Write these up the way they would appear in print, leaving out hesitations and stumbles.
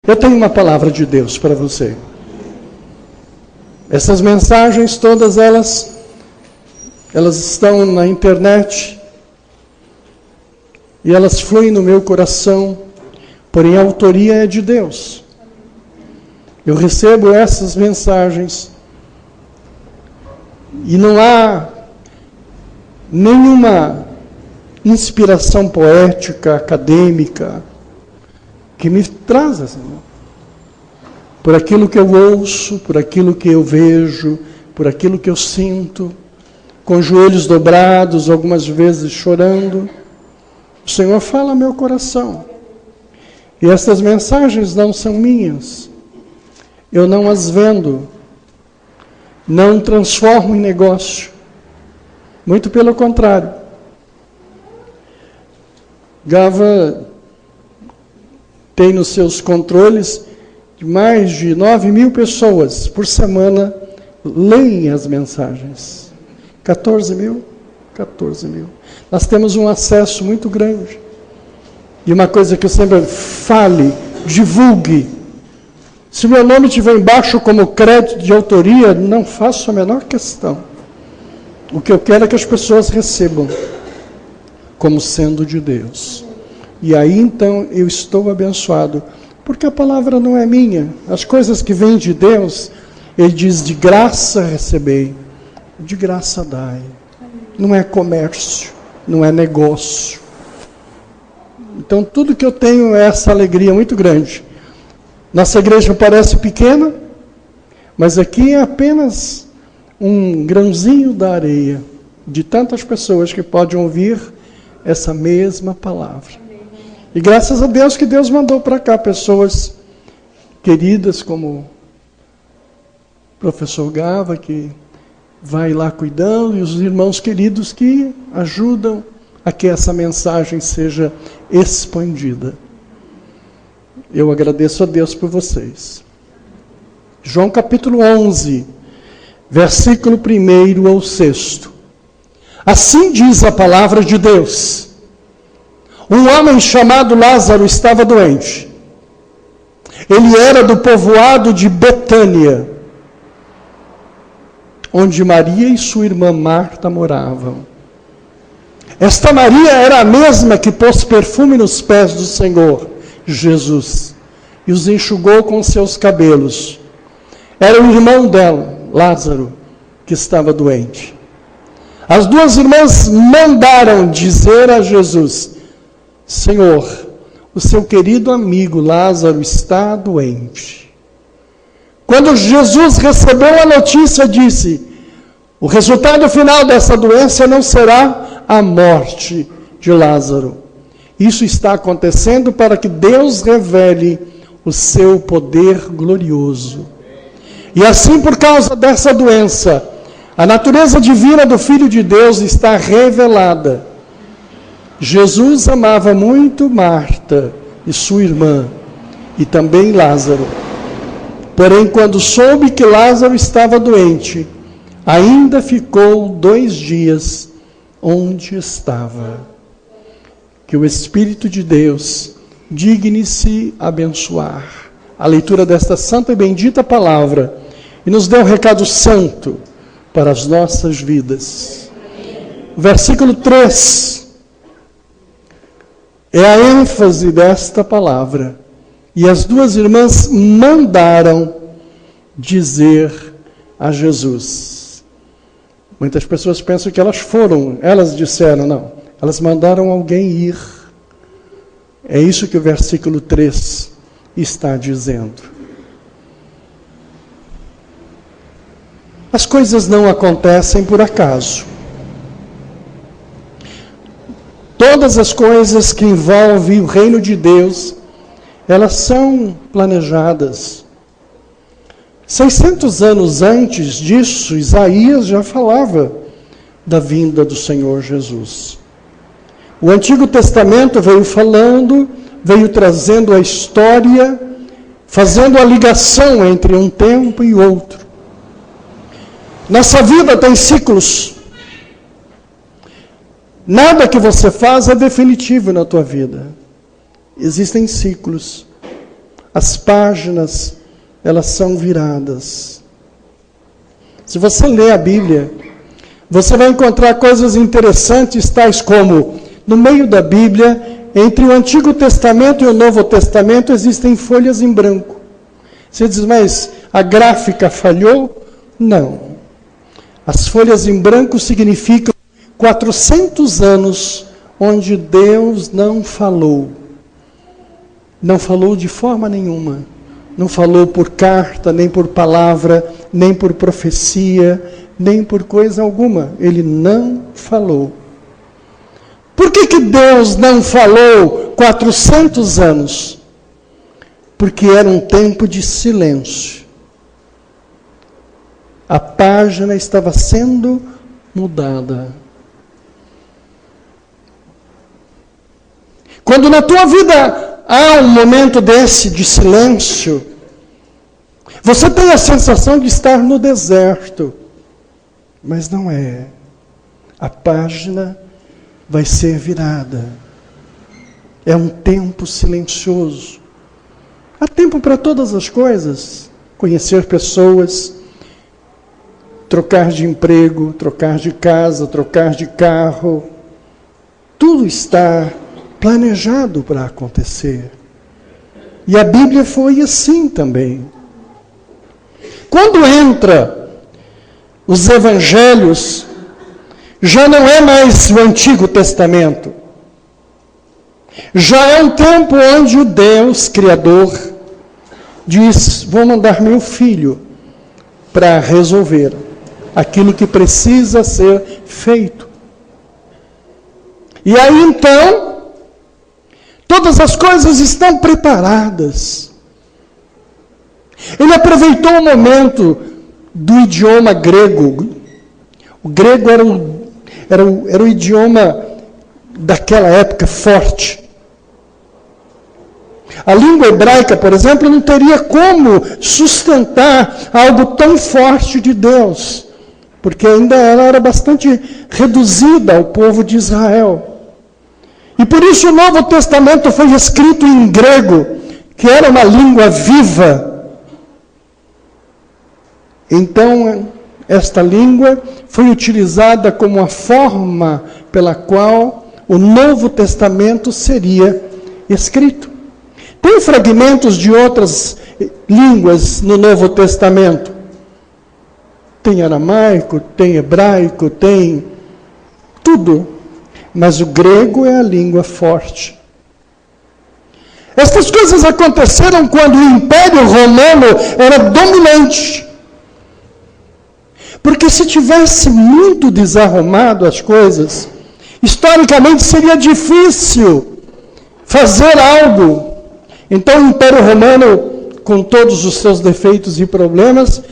Eu tenho uma palavra de Deus para você. Essas mensagens, todas elas estão na internet e elas fluem no meu coração, porém a autoria é de Deus. Eu recebo essas mensagens e não há nenhuma inspiração poética, acadêmica, que me traz assim, por aquilo que eu ouço, por aquilo que eu vejo, por aquilo que eu sinto, com joelhos dobrados, algumas vezes chorando. O Senhor fala ao meu coração. E essas mensagens não são minhas. Eu não as vendo. Não transformo em negócio. Muito pelo contrário. Gava tem nos seus controles de mais de 9.000 pessoas por semana leem as mensagens. 14 mil. Nós temos um acesso muito grande. E uma coisa que eu sempre fale, divulgue. Se meu nome estiver embaixo como crédito de autoria, não faço a menor questão. O que eu quero é que as pessoas recebam como sendo de Deus. E aí então eu estou abençoado, porque a palavra não é minha. As coisas que vêm de Deus, Ele diz, de graça recebei, de graça dai. Não é comércio, não é negócio. Então tudo que eu tenho é essa alegria muito grande. Nossa igreja parece pequena, mas aqui é apenas um grãozinho da areia de tantas pessoas que podem ouvir essa mesma palavra. E graças a Deus que Deus mandou para cá pessoas queridas como o professor Gava, que vai lá cuidando, e os irmãos queridos que ajudam a que essa mensagem seja expandida. Eu agradeço a Deus por vocês. João capítulo 11, versículo 1 ao 6. Assim diz a palavra de Deus. Um homem chamado Lázaro estava doente. Ele era do povoado de Betânia, onde Maria e sua irmã Marta moravam. Esta Maria era a mesma que pôs perfume nos pés do Senhor Jesus e os enxugou com seus cabelos. Era o irmão dela, Lázaro, que estava doente. As duas irmãs mandaram dizer a Jesus: Senhor, o seu querido amigo Lázaro está doente. Quando Jesus recebeu a notícia, disse: o resultado final dessa doença não será a morte de Lázaro. Isso está acontecendo para que Deus revele o seu poder glorioso. E assim, por causa dessa doença, a natureza divina do Filho de Deus está revelada. Jesus amava muito Marta e sua irmã, e também Lázaro. Porém, quando soube que Lázaro estava doente, ainda ficou 2 dias onde estava. Que o Espírito de Deus digne-se abençoar a leitura desta santa e bendita palavra e nos dê um recado santo para as nossas vidas. Versículo 3 é a ênfase desta palavra. E as duas irmãs mandaram dizer a Jesus. Muitas pessoas pensam que elas disseram, não. Elas mandaram alguém ir. É isso que o versículo 3 está dizendo. As coisas não acontecem por acaso. Todas as coisas que envolvem o reino de Deus, elas são planejadas. 600 anos antes disso, Isaías já falava da vinda do Senhor Jesus. O Antigo Testamento veio falando, veio trazendo a história, fazendo a ligação entre um tempo e outro. Nossa vida tem ciclos. Nada que você faz é definitivo na tua vida. Existem ciclos. as páginas, elas são viradas. Se você ler a Bíblia, você vai encontrar coisas interessantes, tais como, no meio da Bíblia, entre o Antigo Testamento e o Novo Testamento, existem folhas em branco. Você diz, mas a gráfica falhou? Não. As folhas em branco significam 400 anos onde Deus não falou. Não falou de forma nenhuma. Não falou por carta, nem por palavra, nem por profecia, nem por coisa alguma. Ele não falou. Por que Deus não falou 400 anos? Porque era um tempo de silêncio. A página estava sendo mudada. Quando na tua vida há um momento desse de silêncio, você tem a sensação de estar no deserto. Mas não é. A página vai ser virada. É um tempo silencioso. Há tempo para todas as coisas. Conhecer pessoas, trocar de emprego, trocar de casa, trocar de carro. Tudo está planejado para acontecer. E a Bíblia foi assim também. Quando entra os evangelhos, já não é mais o Antigo Testamento. Já é um tempo onde o Deus Criador diz, vou mandar meu filho para resolver aquilo que precisa ser feito. E aí então, todas as coisas estão preparadas. Ele aproveitou o momento do idioma grego. O grego era o idioma daquela época forte. A língua hebraica, por exemplo, não teria como sustentar algo tão forte de Deus, porque ainda ela era bastante reduzida ao povo de Israel. E por isso o Novo Testamento foi escrito em grego, que era uma língua viva. Então, esta língua foi utilizada como a forma pela qual o Novo Testamento seria escrito. Tem fragmentos de outras línguas no Novo Testamento. Tem aramaico, tem hebraico, tem tudo. Mas o grego é a língua forte. Estas coisas aconteceram quando o Império Romano era dominante. Porque se tivesse muito desarrumado as coisas, historicamente seria difícil fazer algo. Então o Império Romano, com todos os seus defeitos e problemas,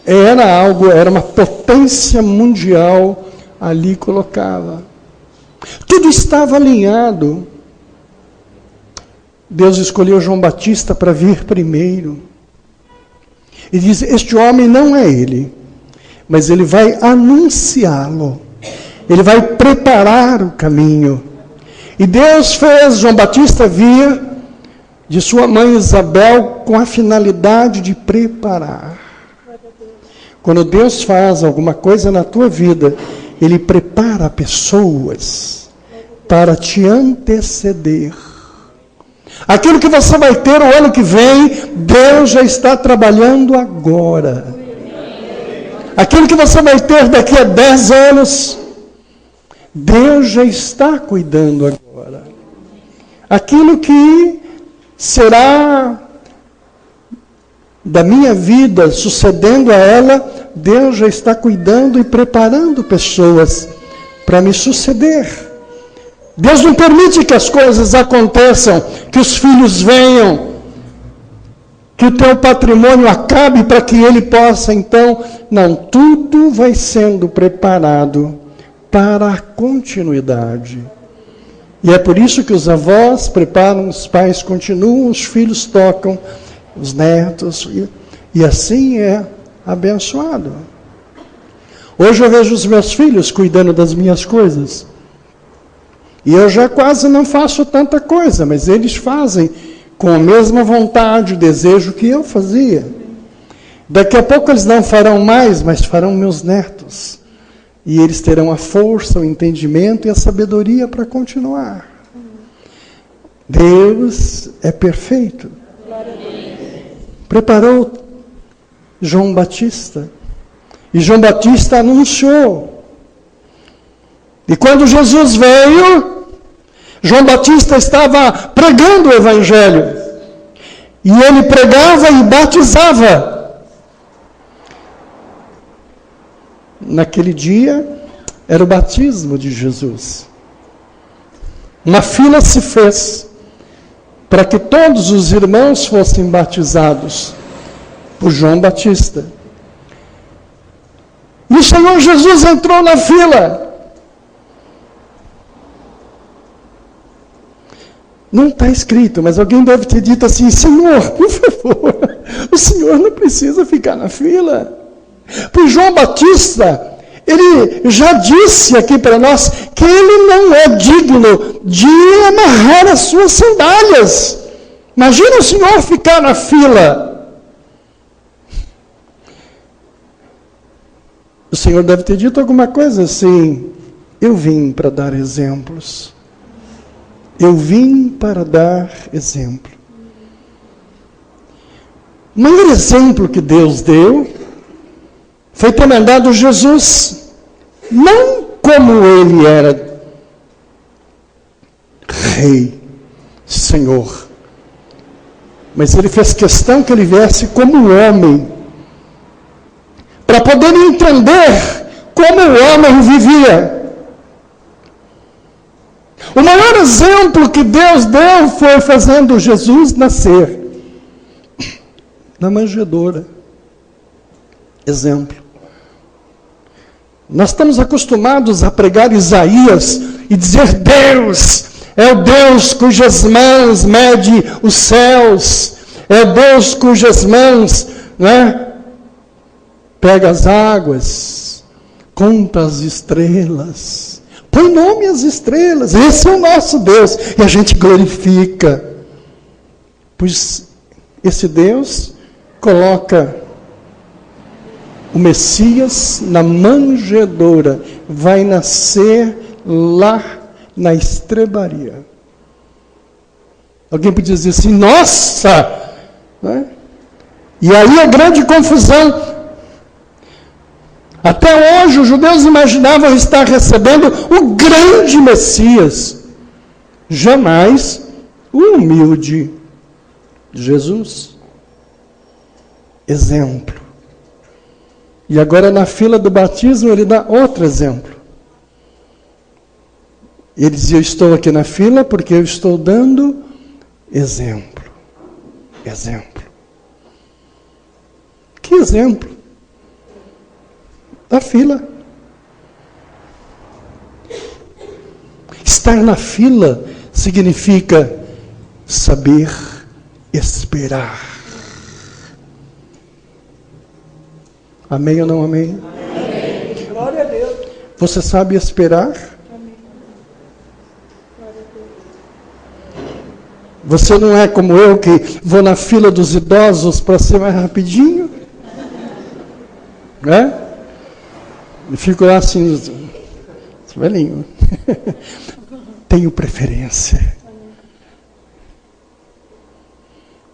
era uma potência mundial ali colocada. Tudo estava alinhado. Deus escolheu João Batista para vir primeiro. E diz, este homem não é ele, mas ele vai anunciá-lo. Ele vai preparar o caminho. E Deus fez João Batista vir de sua mãe Isabel com a finalidade de preparar. Quando Deus faz alguma coisa na tua vida, Ele prepara pessoas para te anteceder. Aquilo que você vai ter o ano que vem, Deus já está trabalhando agora. Aquilo que você vai ter daqui a 10 anos, Deus já está cuidando agora. Aquilo que será da minha vida, sucedendo a ela, Deus já está cuidando e preparando pessoas para me suceder. Deus não permite que as coisas aconteçam, que os filhos venham, que o teu patrimônio acabe para que ele possa, então, não, tudo vai sendo preparado para a continuidade. E é por isso que os avós preparam, os pais continuam, os filhos tocam, os netos, e assim é abençoado. Hoje eu vejo os meus filhos cuidando das minhas coisas. E eu já quase não faço tanta coisa, mas eles fazem com a mesma vontade, desejo que eu fazia. Daqui a pouco eles não farão mais, mas farão meus netos. E eles terão a força, o entendimento e a sabedoria para continuar. Deus é perfeito. Preparou João Batista. E João Batista anunciou. E quando Jesus veio, João Batista estava pregando o Evangelho. E ele pregava e batizava. Naquele dia, era o batismo de Jesus. Uma fila se fez para que todos os irmãos fossem batizados por João Batista. E o Senhor Jesus entrou na fila. Não está escrito, mas alguém deve ter dito assim: Senhor, por favor, o Senhor não precisa ficar na fila. Pois João Batista, ele já disse aqui para nós que ele não é digno de amarrar as suas sandálias. Imagina o Senhor ficar na fila. O Senhor deve ter dito alguma coisa assim: eu vim para dar exemplos. Eu vim para dar exemplo. O maior exemplo que Deus deu foi ter mandado Jesus, não como ele era rei, Senhor, mas ele fez questão que ele viesse como homem, para poder entender como o homem vivia. O maior exemplo que Deus deu foi fazendo Jesus nascer na manjedoura. Exemplo. Nós estamos acostumados a pregar Isaías e dizer: Deus é o Deus cujas mãos mede os céus, é o Deus cujas mãos, pega as águas, conta as estrelas, põe nome às estrelas. Esse é o nosso Deus, e a gente glorifica, pois esse Deus coloca o Messias na manjedoura, vai nascer lá na estrebaria. Alguém podia dizer assim: nossa! E aí a grande confusão. Até hoje os judeus imaginavam estar recebendo o grande Messias, jamais o humilde Jesus. Exemplo. E agora na fila do batismo ele dá outro exemplo. Ele diz: eu estou aqui na fila porque eu estou dando exemplo. Exemplo. Que exemplo? Da fila. Estar na fila significa saber esperar. Amém ou não amém? Amém. Glória a Deus. Você sabe esperar? Amém. Glória a Deus. Você não é como eu, que vou na fila dos idosos para ser mais rapidinho? E fico lá assim, velhinho. Tenho preferência.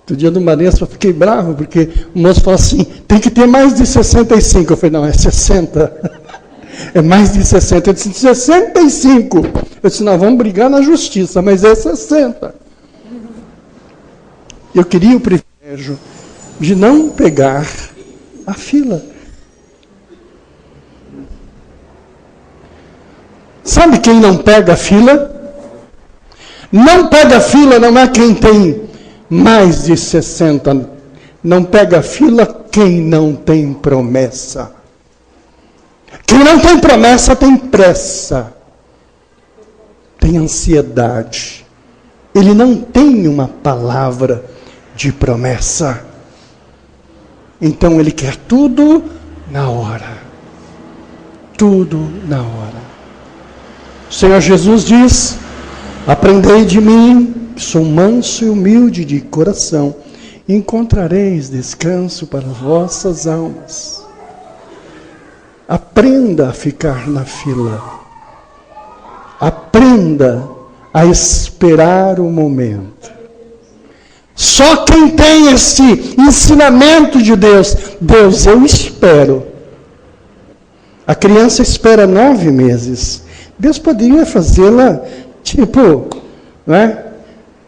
No dia do Marense eu fiquei bravo, porque o moço falou assim: tem que ter mais de 65. Eu falei: não, é 60. É mais de 60. Eu disse: 65. Eu disse: não, vamos brigar na justiça, mas é 60. Eu queria o privilégio de não pegar a fila. Sabe quem não pega a fila? Não pega a fila não é quem tem mais de 60. Não pega a fila quem não tem promessa. Quem não tem promessa tem pressa. Tem ansiedade. Ele não tem uma palavra de promessa. Então ele quer tudo na hora. Tudo na hora. O Senhor Jesus diz: aprendei de mim, sou manso e humilde de coração, encontrareis descanso para vossas almas. Aprenda a ficar na fila. Aprenda a esperar o momento. Só quem tem esse ensinamento de Deus, eu espero. A criança espera 9 meses. Deus poderia fazê-la, né?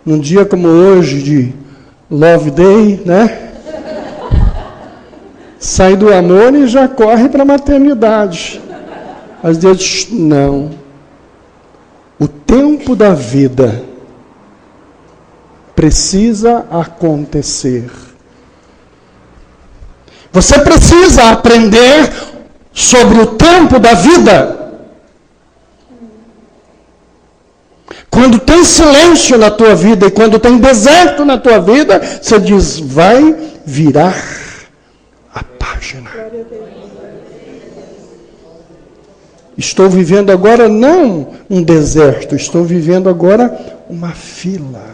Num dia como hoje, de Love Day, né? Sai do amor e já corre para a maternidade. Mas Deus diz, não. O tempo da vida precisa acontecer. Você precisa aprender sobre o tempo da vida. Quando tem silêncio na tua vida e quando tem deserto na tua vida, você diz, vai virar a página. Estou vivendo agora não um deserto, estou vivendo agora uma fila.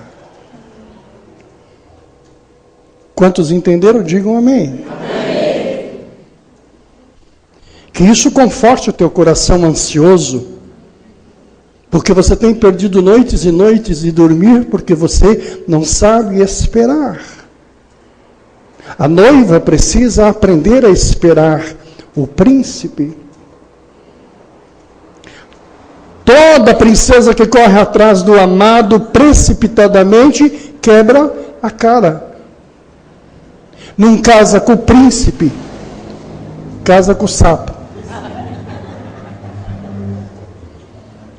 Quantos entenderam? Digam amém. Amém. Que isso conforte o teu coração ansioso, porque você tem perdido noites e noites de dormir, porque você não sabe esperar. A noiva precisa aprender a esperar o príncipe. Toda princesa que corre atrás do amado precipitadamente quebra a cara. Não casa com o príncipe, casa com o sapo.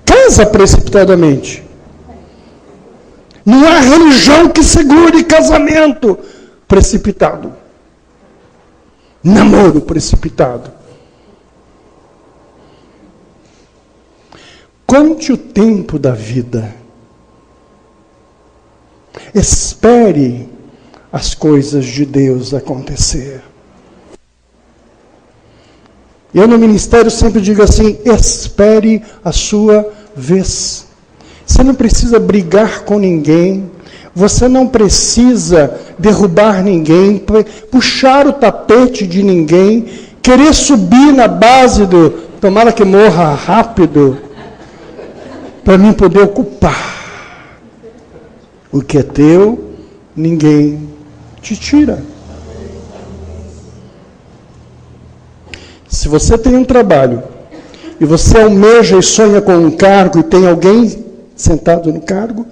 Casa precipitadamente. Não há religião que segure casamento precipitado. Namoro precipitado. Conte o tempo da vida. Espere as coisas de Deus acontecer. Eu no ministério sempre digo assim, espere a sua vez. Você não precisa brigar com ninguém, você não precisa derrubar ninguém, puxar o tapete de ninguém, querer subir na base do, tomara que morra rápido, para mim poder ocupar. O que é teu, ninguém te tira. Se você tem um trabalho, e você almeja e sonha com um cargo, e tem alguém sentado no cargo,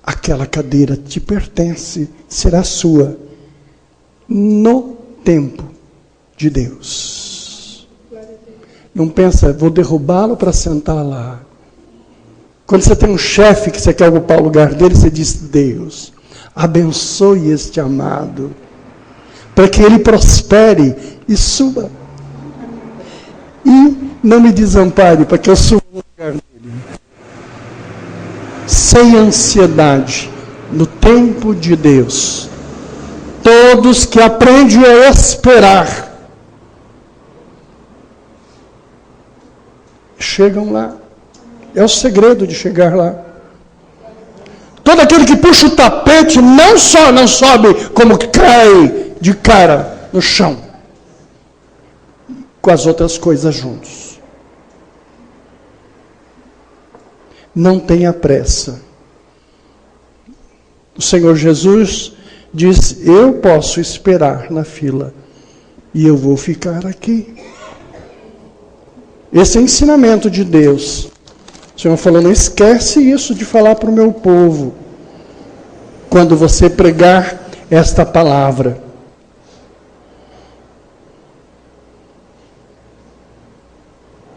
aquela cadeira te pertence, será sua, no tempo de Deus. Não pensa, vou derrubá-lo para sentar lá. Quando você tem um chefe que você quer ocupar o lugar dele, você diz, Deus, abençoe este amado, para que ele prospere e suba. E não me desampare, para que eu suba no lugar dele. Sem ansiedade, no tempo de Deus. Todos que aprendem a esperar, chegam lá. É o segredo de chegar lá. Todo aquele que puxa o tapete não só não sobe, como cai de cara no chão, com as outras coisas juntos. Não tenha pressa. O Senhor Jesus diz, eu posso esperar na fila, e eu vou ficar aqui. Esse é o ensinamento de Deus. O Senhor falou, não esquece isso de falar para o meu povo, quando você pregar esta palavra.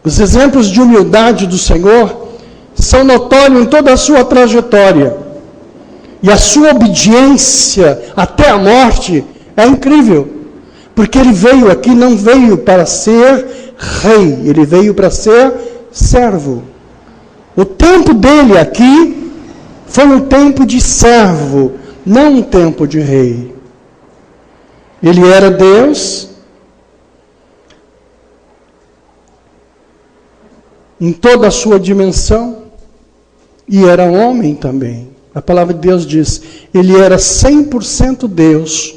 Os exemplos de humildade do Senhor são notórios em toda a sua trajetória. E a sua obediência até a morte é incrível. Porque ele veio aqui, não veio para ser rei, ele veio para ser servo. O tempo dele aqui foi um tempo de servo, não um tempo de rei. Ele era Deus em toda a sua dimensão e era homem também. A palavra de Deus diz, ele era 100% Deus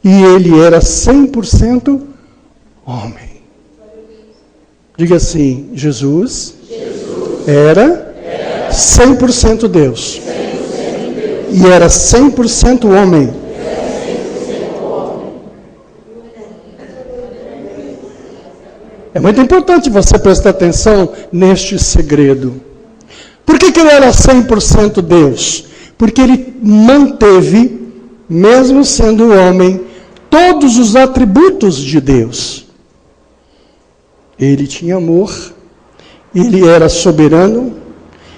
e ele era 100% homem. Diga assim, Jesus era 100% Deus e era 100% homem. É muito importante você prestar atenção neste segredo. Por que ele era 100% Deus? Porque ele manteve, mesmo sendo homem, todos os atributos de Deus. Ele tinha amor, ele era soberano,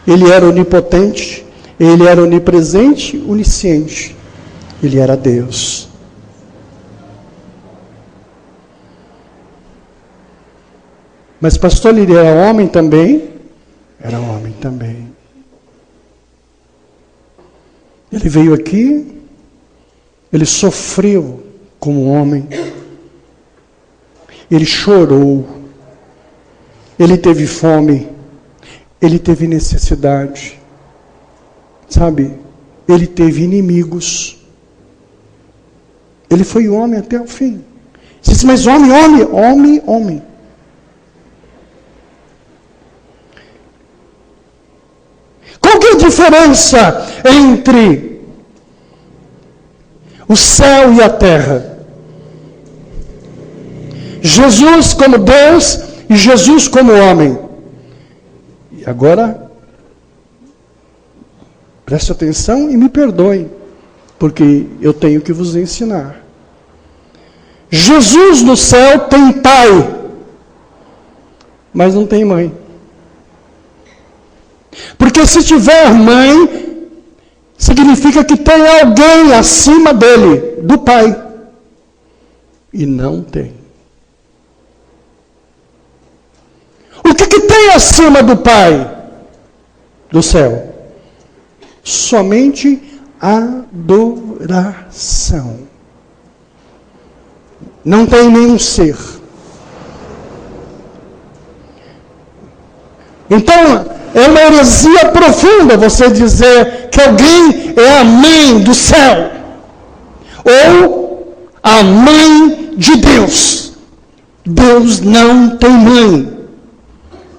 ele era onipotente, ele era onipresente, onisciente. Ele era Deus. Mas pastor, ele era homem também? Era homem também. Ele veio aqui, ele sofreu como homem, ele chorou, ele teve fome, ele teve necessidade, sabe? Ele teve inimigos. Ele foi homem até o fim. Você diz, mas homem. Qual que é a diferença entre o céu e a terra? Jesus como Deus e Jesus como homem. E agora, preste atenção e me perdoem, porque eu tenho que vos ensinar. Jesus no céu tem pai, mas não tem mãe. Porque se tiver mãe, significa que tem alguém acima dele, do pai. E não tem. O que tem acima do pai, do céu? Somente adoração. Não tem nenhum ser. Então, é uma heresia profunda você dizer que alguém é a mãe do céu ou a mãe de Deus. Deus não tem mãe.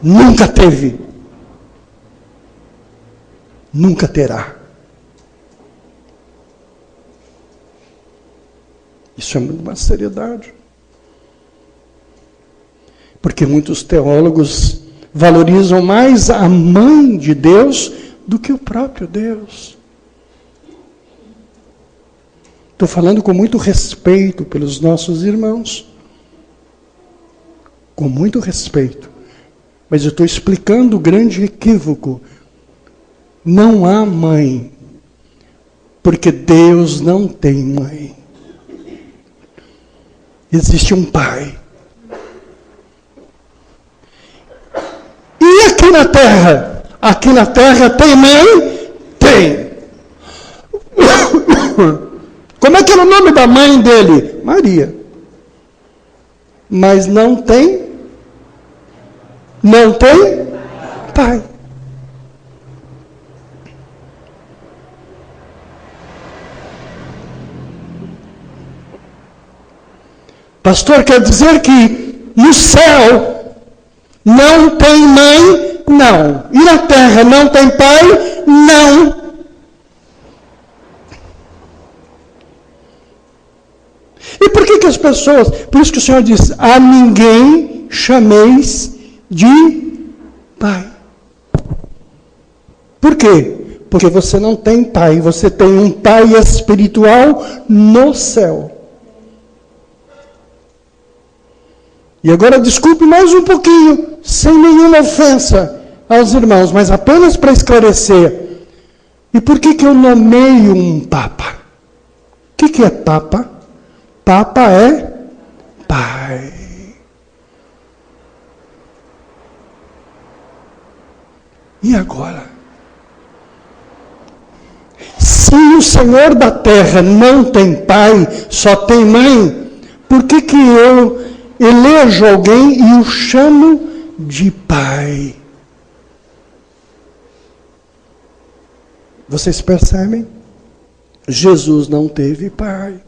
Nunca teve. Nunca terá. Isso é uma seriedade. Porque muitos teólogos valorizam mais a mãe de Deus do que o próprio Deus. Estou falando com muito respeito pelos nossos irmãos. Com muito respeito. Mas eu estou explicando o grande equívoco. Não há mãe. Porque Deus não tem mãe. Existe um pai. E aqui na terra? Aqui na terra tem mãe? Tem. Como é que era o nome da mãe dele? Maria. Mas não tem? Não tem pai. Pastor, quer dizer que no céu não tem mãe? Não. E na terra não tem pai? Não. E por que as pessoas... Por isso que o Senhor diz, a ninguém chameis de pai. Por quê? Porque você não tem pai, você tem um pai espiritual no céu. E agora desculpe mais um pouquinho, sem nenhuma ofensa aos irmãos, mas apenas para esclarecer. E por que eu nomeio um papa? O que é papa? Papa é pai. E agora? Se o Senhor da terra não tem pai, só tem mãe, por que eu elejo alguém e o chamo de pai? Vocês percebem? Jesus não teve pai.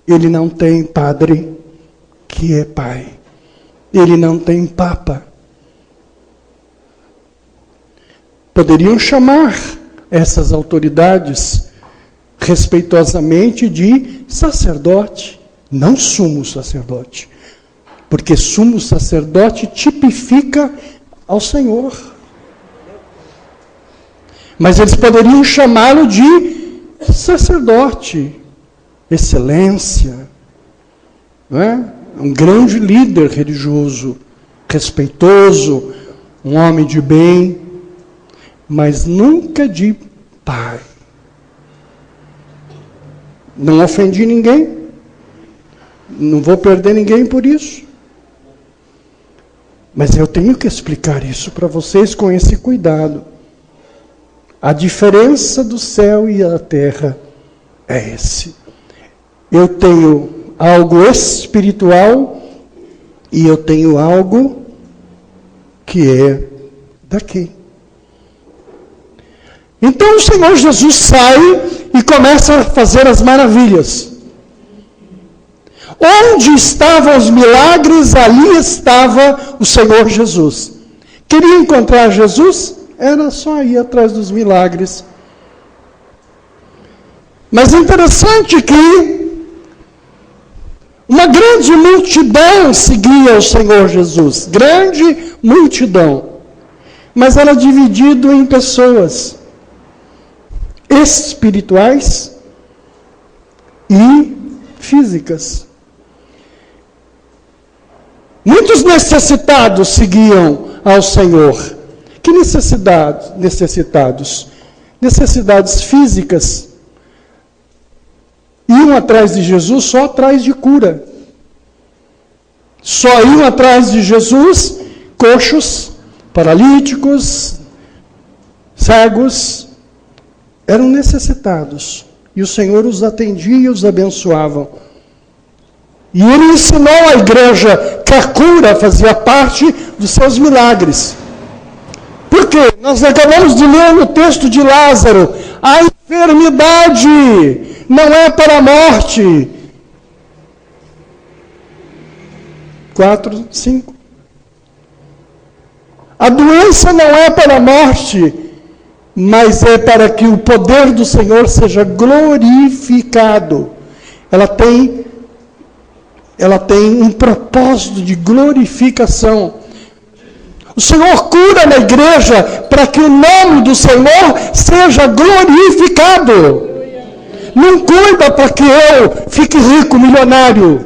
Ele não tem padre que é pai. Ele não tem papa. Poderiam chamar essas autoridades respeitosamente de sacerdote, não sumo sacerdote, porque sumo sacerdote tipifica ao Senhor. Mas eles poderiam chamá-lo de sacerdote, excelência, não é? Um grande líder religioso, respeitoso, um homem de bem, mas nunca de pai. Não ofendi ninguém, não vou perder ninguém por isso. Mas eu tenho que explicar isso para vocês com esse cuidado. A diferença do céu e a terra é esse. Eu tenho algo espiritual e eu tenho algo que é daqui. Então o Senhor Jesus sai e começa a fazer as maravilhas. Onde estavam os milagres, ali estava o Senhor Jesus. Queria encontrar Jesus? Era só ir atrás dos milagres. Mas é interessante que uma grande multidão seguia o Senhor Jesus. Grande multidão. Mas era dividido em pessoas espirituais e físicas. Muitos necessitados seguiam ao Senhor. Que necessidades? Necessidades físicas. Iam atrás de Jesus só atrás de cura. Só iam atrás de Jesus coxos, paralíticos, cegos. Eram necessitados. E o Senhor os atendia e os abençoava. E ele ensinou à igreja que a cura fazia parte dos seus milagres. Por quê? Nós acabamos de ler no texto de Lázaro. A enfermidade não é para a morte. 4, 5. A doença não é para a morte, mas é para que o poder do Senhor seja glorificado. Ela tem um propósito de glorificação. O Senhor cura na igreja para que o nome do Senhor seja glorificado. Não cura para que eu fique rico, milionário.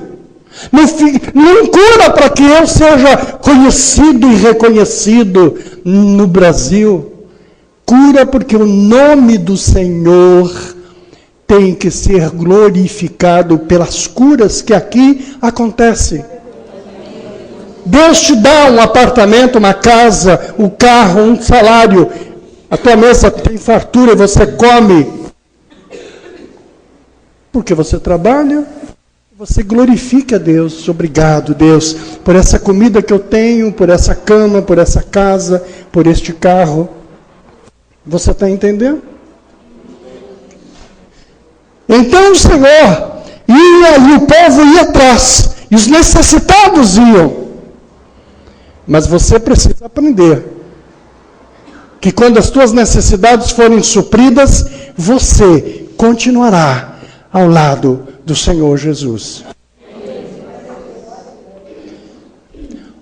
Não cura para que eu seja conhecido e reconhecido no Brasil. Cura porque o nome do Senhor tem que ser glorificado pelas curas que aqui acontecem. Deus te dá um apartamento, uma casa, um carro, um salário. A tua mesa tem fartura e você come. Porque você trabalha, você glorifica a Deus. Obrigado, Deus, por essa comida que eu tenho, por essa cama, por essa casa, por este carro. Você está entendendo? Então o Senhor ia e o povo ia atrás. E os necessitados iam. Mas você precisa aprender que quando as tuas necessidades forem supridas, você continuará ao lado do Senhor Jesus.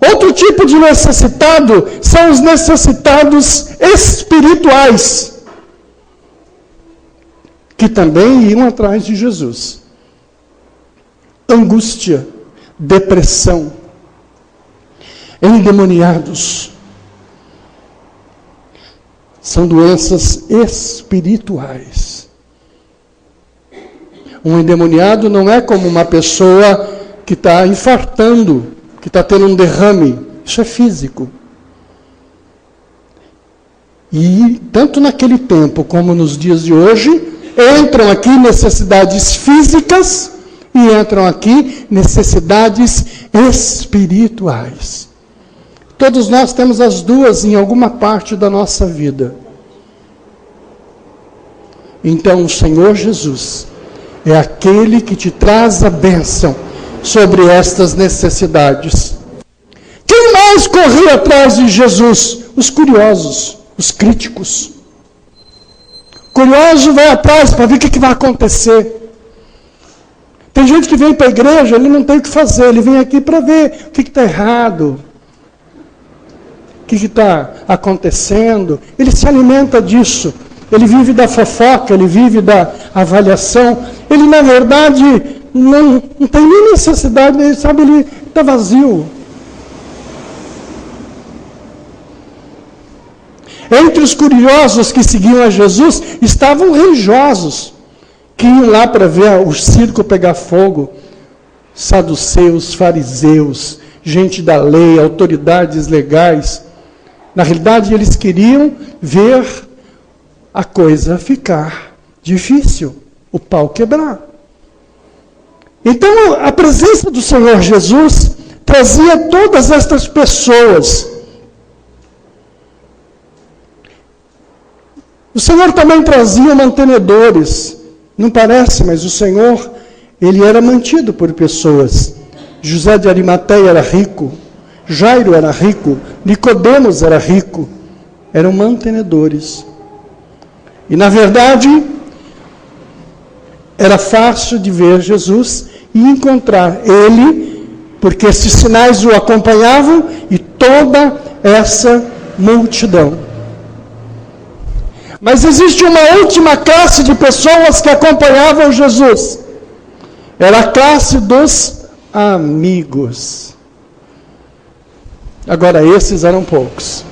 Outro tipo de necessitado são os necessitados espirituais, que também iam atrás de Jesus. Angústia, depressão, endemoniados. São doenças espirituais. Um endemoniado não é como uma pessoa que está infartando, que está tendo um derrame. Isso é físico. E tanto naquele tempo como nos dias de hoje, entram aqui necessidades físicas e entram aqui necessidades espirituais. Todos nós temos as duas em alguma parte da nossa vida. Então o Senhor Jesus é aquele que te traz a bênção sobre estas necessidades. Quem mais corria atrás de Jesus? Os curiosos, os críticos. O curioso vai atrás para ver o que vai acontecer. Tem gente que vem para a igreja, ele não tem o que fazer, ele vem aqui para ver o que está errado, o que está acontecendo. Ele se alimenta disso, ele vive da fofoca, ele vive da avaliação. Ele, na verdade, não tem nem necessidade, ele sabe, ele está vazio. Entre os curiosos que seguiam a Jesus, estavam religiosos, que iam lá para ver o circo pegar fogo. Saduceus, fariseus, gente da lei, autoridades legais. Na realidade, eles queriam ver a coisa ficar difícil, o pau quebrar. Então, a presença do Senhor Jesus trazia todas estas pessoas. O Senhor também trazia mantenedores. Não parece, mas o Senhor, ele era mantido por pessoas. José de Arimateia era rico, Jairo era rico, Nicodemos era rico. Eram mantenedores. E, na verdade, era fácil de ver Jesus e encontrar ele, porque esses sinais o acompanhavam e toda essa multidão. Mas existe uma última classe de pessoas que acompanhavam Jesus. Era a classe dos amigos. Agora, esses eram poucos.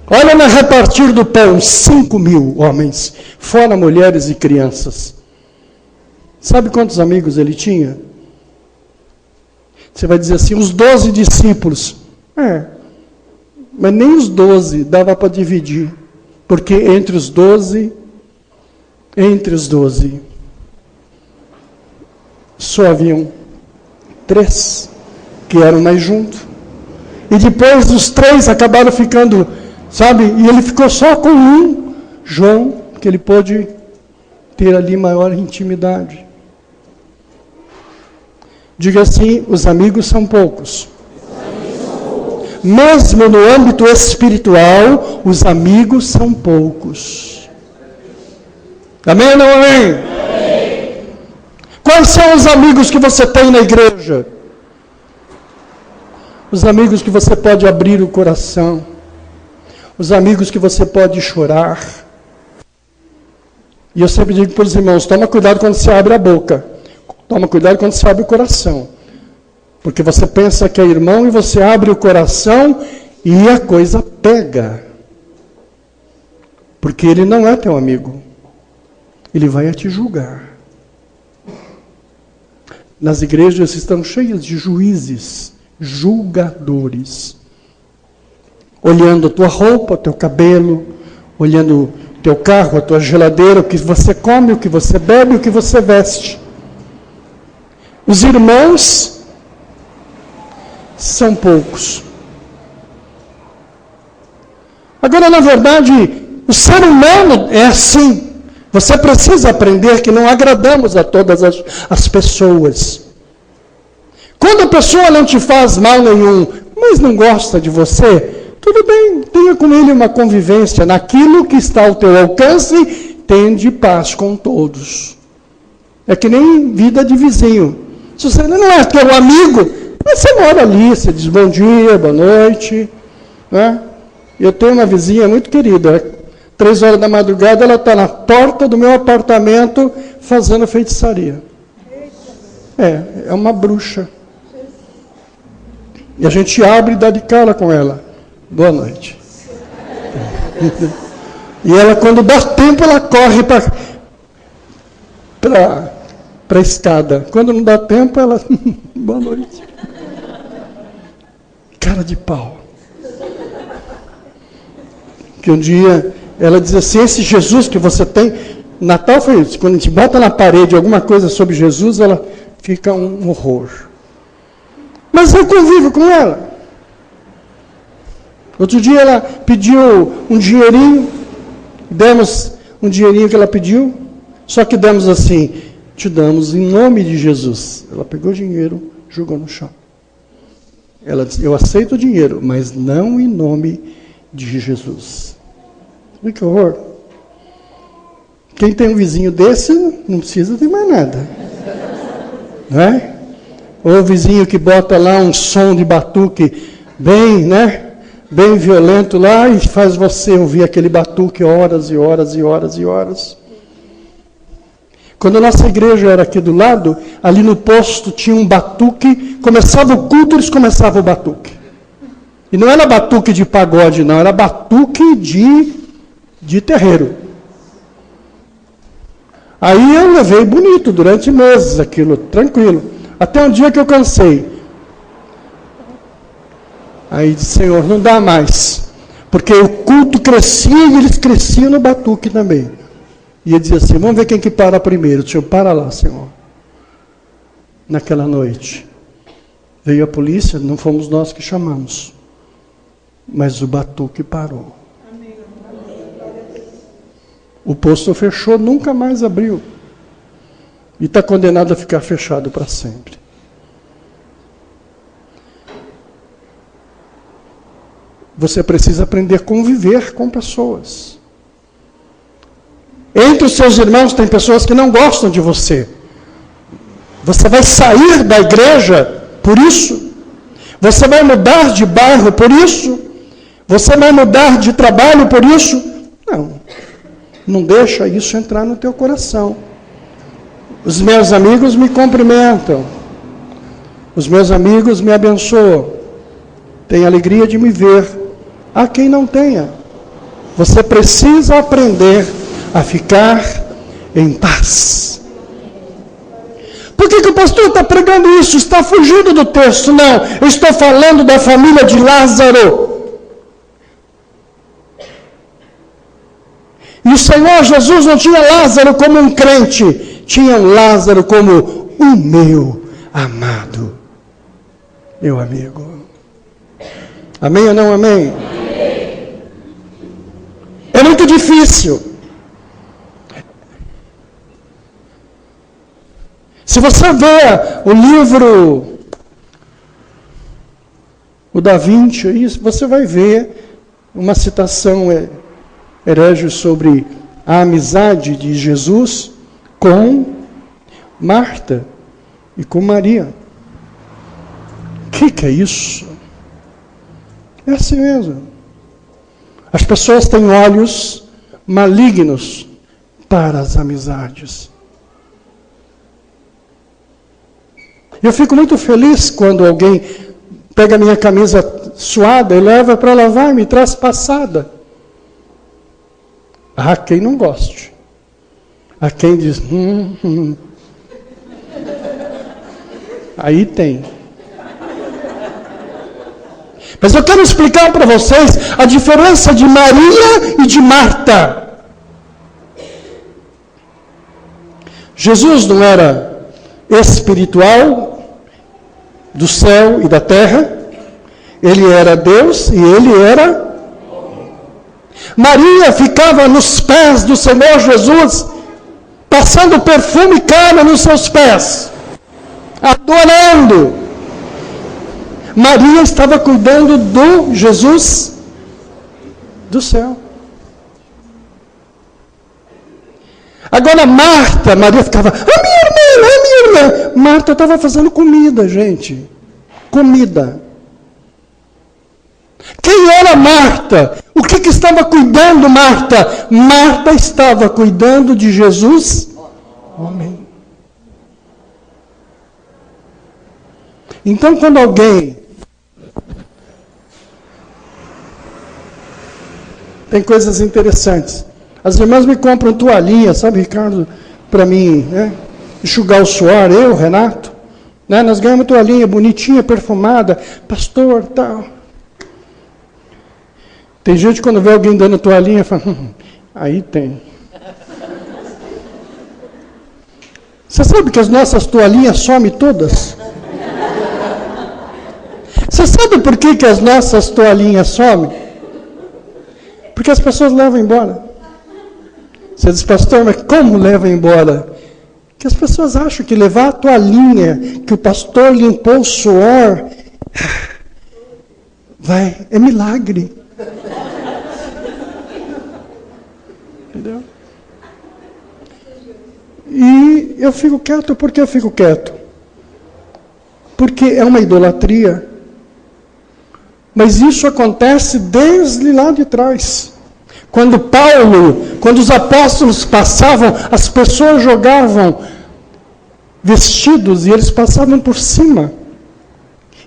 Olha no repartir do pão, 5.000 homens, fora mulheres e crianças. Sabe quantos amigos ele tinha? Você vai dizer assim, os 12 discípulos. Mas nem os 12 dava para dividir. Porque entre os 12, só haviam 3 que eram mais juntos. E depois os 3 acabaram ficando, sabe? E ele ficou só com um, João, que ele pôde ter ali maior intimidade. Diga assim, os amigos são poucos. Mesmo no âmbito espiritual, os amigos são poucos. Amém ou não amém? Amém? Quais são os amigos que você tem na igreja? Os amigos que você pode abrir o coração. Os amigos que você pode chorar. E eu sempre digo para os irmãos, toma cuidado quando você abre a boca. Toma cuidado quando você abre o coração. Porque você pensa que é irmão e você abre o coração e a coisa pega. Porque ele não é teu amigo. Ele vai te julgar. Nas igrejas estão cheias de juízes, julgadores. Olhando a tua roupa, o teu cabelo, olhando o teu carro, a tua geladeira, o que você come, o que você bebe, o que você veste. Os irmãos são poucos. Agora, na verdade, o ser humano é assim. Você precisa aprender que não agradamos a todas as pessoas. Quando a pessoa não te faz mal nenhum, mas não gosta de você, tudo bem, tenha com ele uma convivência. Naquilo que está ao teu alcance, tende paz com todos. É que nem vida de vizinho. Se você não é teu amigo, você mora ali, você diz bom dia, boa noite. Né? Eu tenho uma vizinha muito querida. 3 horas da madrugada, ela está na porta do meu apartamento fazendo feitiçaria. É uma bruxa. E a gente abre e dá de cara com ela. Boa noite. E ela, quando dá tempo, ela corre para a escada. Quando não dá tempo, ela... Boa noite. Cara de pau. Que um dia ela diz assim, esse Jesus que você tem, Natal foi isso, quando a gente bota na parede alguma coisa sobre Jesus, ela fica um horror. Mas eu convivo com ela. Outro dia ela pediu um dinheirinho, demos um dinheirinho que ela pediu, só que demos assim, te damos em nome de Jesus. Ela pegou o dinheiro, jogou no chão. Ela disse, eu aceito o dinheiro, mas não em nome de Jesus. Que horror. Quem tem um vizinho desse, não precisa ter mais nada. Não é? Ou o vizinho que bota lá um som de batuque bem, né? Bem violento lá e faz você ouvir aquele batuque horas e horas e horas e horas. Quando a nossa igreja era aqui do lado, ali no posto tinha um batuque, começava o culto, eles começavam o batuque. E não era batuque de pagode, não, era batuque de terreiro. Aí eu levei bonito, durante meses aquilo, tranquilo. Até um dia que eu cansei. Aí disse, Senhor, não dá mais. Porque o culto crescia e eles cresciam no batuque também. E ele dizia assim, vamos ver quem que para primeiro. O Senhor, para lá, Senhor. Naquela noite. Veio a polícia, não fomos nós que chamamos. Mas o batuque parou. O posto fechou, nunca mais abriu. E está condenado a ficar fechado para sempre. Você precisa aprender a conviver com pessoas. Entre os seus irmãos tem pessoas que não gostam de você. Você vai sair da igreja por isso? Você vai mudar de bairro por isso? Você vai mudar de trabalho por isso? Não. Não deixa isso entrar no teu coração. Os meus amigos me cumprimentam. Os meus amigos me abençoam. Têm alegria de me ver. Há quem não tenha. Você precisa aprender a ficar em paz. Por que o pastor está pregando isso? Está fugindo do texto? Não, eu estou falando da família de Lázaro. E o Senhor Jesus não tinha Lázaro como um crente, tinha Lázaro como o meu amado, meu amigo. Amém ou não amém? Amém. É muito difícil. Se você vê o livro, o Da Vinci, você vai ver uma citação herege sobre a amizade de Jesus com Marta e com Maria. O que é isso? É assim mesmo. As pessoas têm olhos malignos para as amizades. Eu fico muito feliz quando alguém pega a minha camisa suada e leva para lavar e me traz passada. Há quem não goste. Há quem diz, Aí tem. Mas eu quero explicar para vocês a diferença de Maria e de Marta. Jesus não era espiritual do céu e da terra. Ele era Deus e ele era... Maria ficava nos pés do Senhor Jesus, passando perfume caro nos seus pés, adorando. Maria estava cuidando do Jesus do céu. Agora Maria ficava, minha irmã. Marta estava fazendo comida, gente. Comida. Quem era Marta? O que estava cuidando Marta? Marta estava cuidando de Jesus, homem. Então, quando alguém... Tem coisas interessantes. As irmãs me compram toalhinha, sabe, Ricardo? Para mim, né? Enxugar o suor, eu, Renato. Né? Nós ganhamos toalhinha bonitinha, perfumada. Pastor, tal... Tem gente quando vê alguém dando toalhinha, fala, aí tem. Você sabe que as nossas toalhinhas somem todas? Você sabe por que as nossas toalhinhas somem? Porque as pessoas levam embora. Você diz, pastor, mas como leva embora? Que as pessoas acham que levar a toalhinha, que o pastor limpou o suor, é milagre. Entendeu? E eu fico quieto, por que eu fico quieto? Porque é uma idolatria. Mas isso acontece desde lá de trás. Quando os apóstolos passavam, as pessoas jogavam vestidos e eles passavam por cima.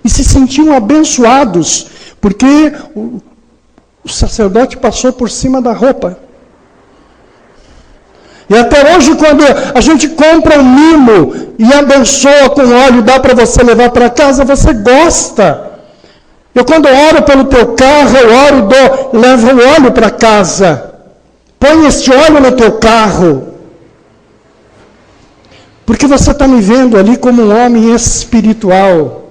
E se sentiam abençoados, porque o sacerdote passou por cima da roupa. E até hoje, quando a gente compra um mimo e abençoa com óleo, dá para você levar para casa, você gosta. Eu, quando oro pelo teu carro, levo o óleo para casa. Põe este óleo no teu carro. Porque você está me vendo ali como um homem espiritual.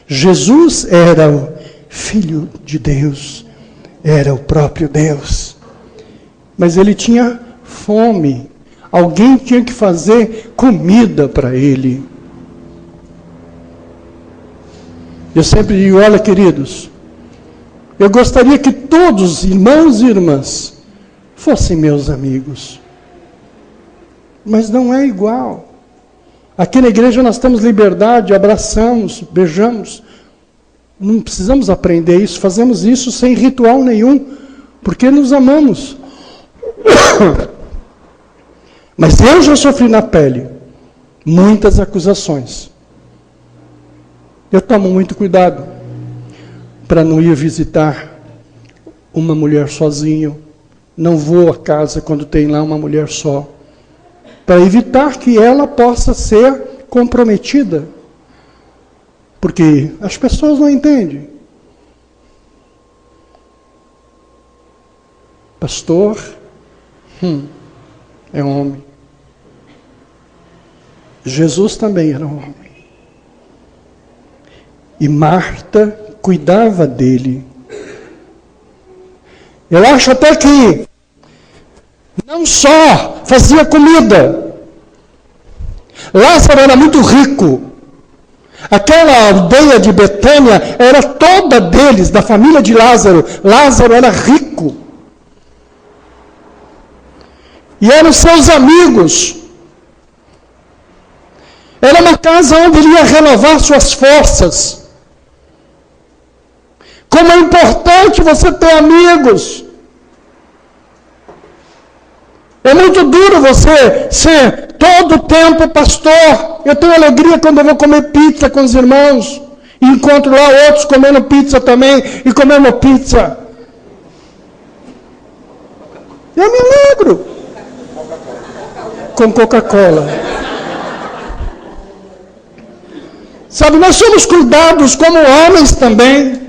Jesus era o Filho de Deus. Era o próprio Deus. Mas ele tinha fome. Alguém tinha que fazer comida para ele. Eu sempre digo, olha, queridos, eu gostaria que todos, irmãos e irmãs, fossem meus amigos. Mas não é igual. Aqui na igreja nós temos liberdade, abraçamos, beijamos. Não precisamos aprender isso, fazemos isso sem ritual nenhum, porque nos amamos. Mas eu já sofri na pele muitas acusações. Eu tomo muito cuidado para não ir visitar uma mulher sozinho. Não vou à casa quando tem lá uma mulher só. Para evitar que ela possa ser comprometida. Porque as pessoas não entendem. Pastor, é homem. Jesus também era homem. E Marta cuidava dele. Eu acho até que não só fazia comida. Lázaro era muito rico. Aquela aldeia de Betânia era toda deles, da família de Lázaro. Lázaro era rico. E eram seus amigos. Era uma casa onde ele ia renovar suas forças. Como é importante você ter amigos. É muito duro você ser todo o tempo pastor. Eu tenho alegria quando eu vou comer pizza com os irmãos. E encontro lá outros comendo pizza também. E comendo pizza. Eu me alegro. Com Coca-Cola. Sabe, nós somos cuidados como homens também.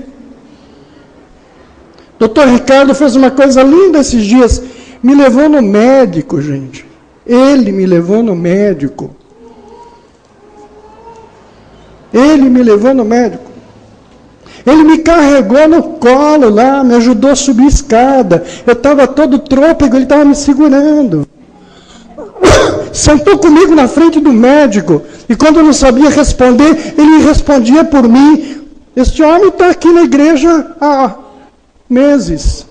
Dr. Ricardo fez uma coisa linda esses dias. Me levou no médico, gente. Ele me levou no médico. Ele me levou no médico. Ele me carregou no colo lá, me ajudou a subir a escada. Eu estava todo trôpego, ele estava me segurando. Sentou comigo na frente do médico. E quando eu não sabia responder, ele respondia por mim. Este homem está aqui na igreja há meses.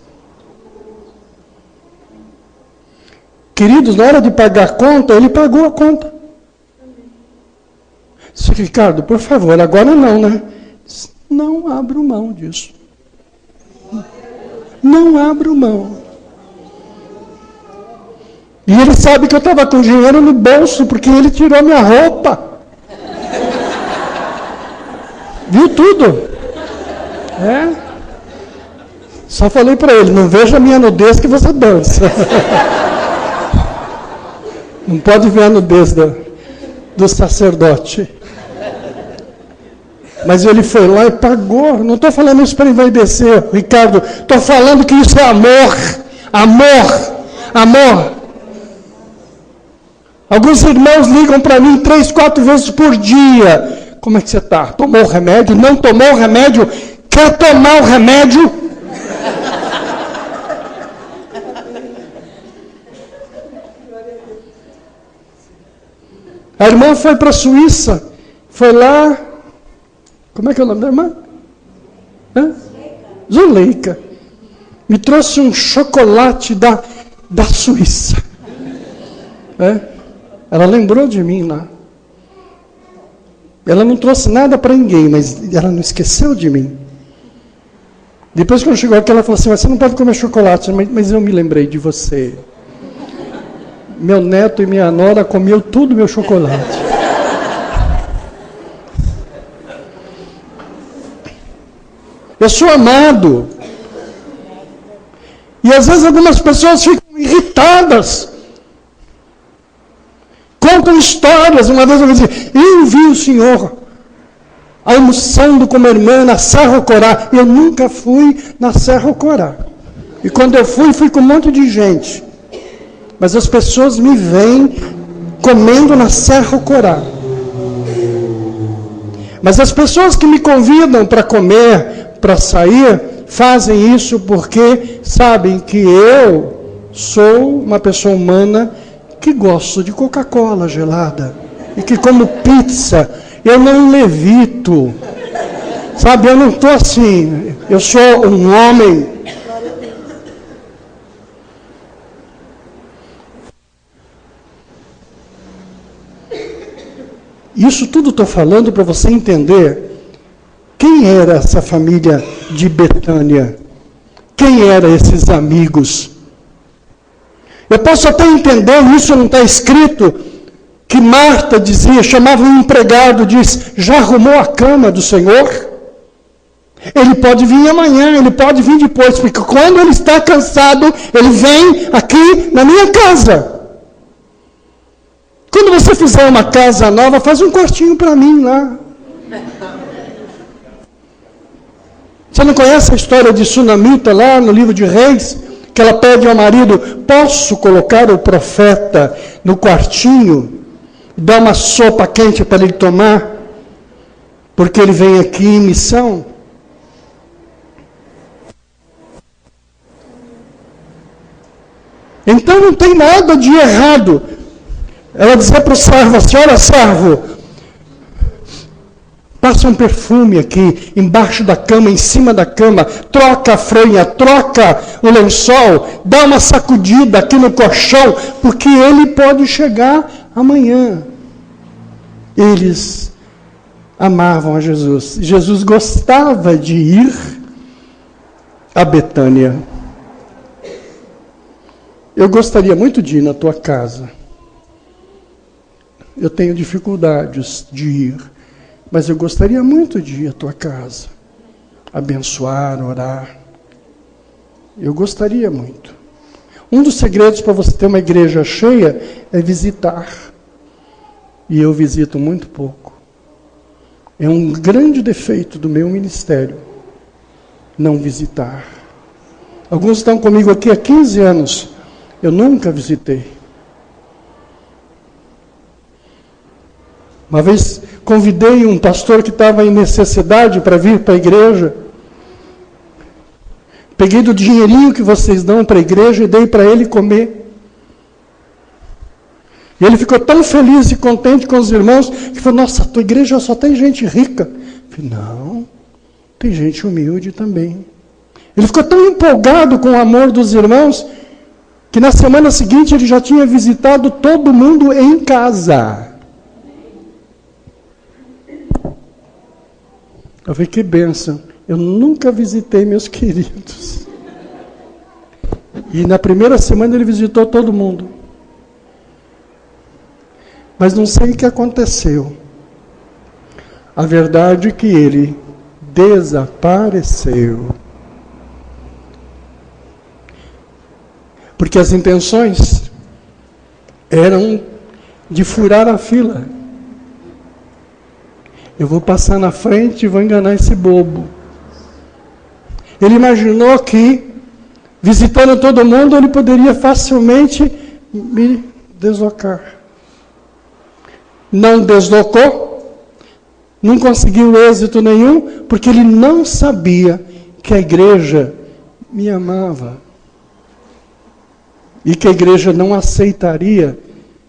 Queridos, na hora de pagar a conta, ele pagou a conta. Disse, Ricardo, por favor, agora não, né? Não abro mão disso. Não abro mão. E ele sabe que eu estava com dinheiro no bolso, porque ele tirou minha roupa. Viu tudo? Só falei para ele, não veja a minha nudez que você dança. Não pode ver a nudez do sacerdote. Mas ele foi lá e pagou. Não estou falando isso para envaidecer, Ricardo. Estou falando que isso é amor. Amor. Amor. Alguns irmãos ligam para mim 3, 4 vezes por dia. Como é que você está? Tomou o remédio? Não tomou o remédio? Quer tomar o remédio? A irmã foi para a Suíça, foi lá, como é que é o nome da irmã? Zuleika. Me trouxe um chocolate da Suíça. Ela lembrou de mim lá. Ela não trouxe nada para ninguém, mas ela não esqueceu de mim. Depois quando chegou aqui, ela falou assim, você não pode comer chocolate, mas eu me lembrei de você. Meu neto e minha nora comeu tudo meu chocolate. Eu sou amado. E às vezes algumas pessoas ficam irritadas. Contam histórias. Uma vez eu disse, eu vi o Senhor almoçando com uma irmã na Serra Corá. Eu nunca fui na Serra Corá. E quando eu fui com um monte de gente. Mas as pessoas me veem comendo na Serra Corá. Mas as pessoas que me convidam para comer, para sair, fazem isso porque sabem que eu sou uma pessoa humana que gosto de Coca-Cola gelada. E que como pizza, eu não levito. Sabe, eu não estou assim. Eu sou um homem. Isso tudo estou falando para você entender quem era essa família de Betânia. Quem eram esses amigos? Eu posso até entender, isso não está escrito, que Marta dizia, chamava um empregado, diz, já arrumou a cama do Senhor? Ele pode vir amanhã, ele pode vir depois, porque quando ele está cansado, ele vem aqui na minha casa. Quando você fizer uma casa nova, faz um quartinho para mim lá. Você não conhece a história de Sunamita lá no livro de Reis? Que ela pede ao marido, posso colocar o profeta no quartinho? E dar uma sopa quente para ele tomar? Porque ele vem aqui em missão. Então não tem nada de errado. Ela dizia para o servo assim, olha servo, passa um perfume aqui, embaixo da cama, em cima da cama, troca a fronha, troca o lençol, dá uma sacudida aqui no colchão, porque ele pode chegar amanhã. Eles amavam a Jesus. Jesus gostava de ir a Betânia. Eu gostaria muito de ir na tua casa. Eu tenho dificuldades de ir, mas eu gostaria muito de ir à tua casa, abençoar, orar. Eu gostaria muito. Um dos segredos para você ter uma igreja cheia é visitar. E eu visito muito pouco. É um grande defeito do meu ministério, não visitar. Alguns estão comigo aqui há 15 anos. Eu nunca visitei. Uma vez convidei um pastor que estava em necessidade para vir para a igreja. Peguei do dinheirinho que vocês dão para a igreja e dei para ele comer. E ele ficou tão feliz e contente com os irmãos que falou, nossa, a tua igreja só tem gente rica. Eu falei, não, tem gente humilde também. Ele ficou tão empolgado com o amor dos irmãos que na semana seguinte ele já tinha visitado todo mundo em casa. Eu falei, que bênção. Eu nunca visitei meus queridos. E na primeira semana ele visitou todo mundo. Mas não sei o que aconteceu. A verdade é que ele desapareceu. Porque as intenções eram de furar a fila. Eu vou passar na frente e vou enganar esse bobo. Ele imaginou que, visitando todo mundo, ele poderia facilmente me deslocar. Não deslocou, não conseguiu êxito nenhum, porque ele não sabia que a igreja me amava. E que a igreja não aceitaria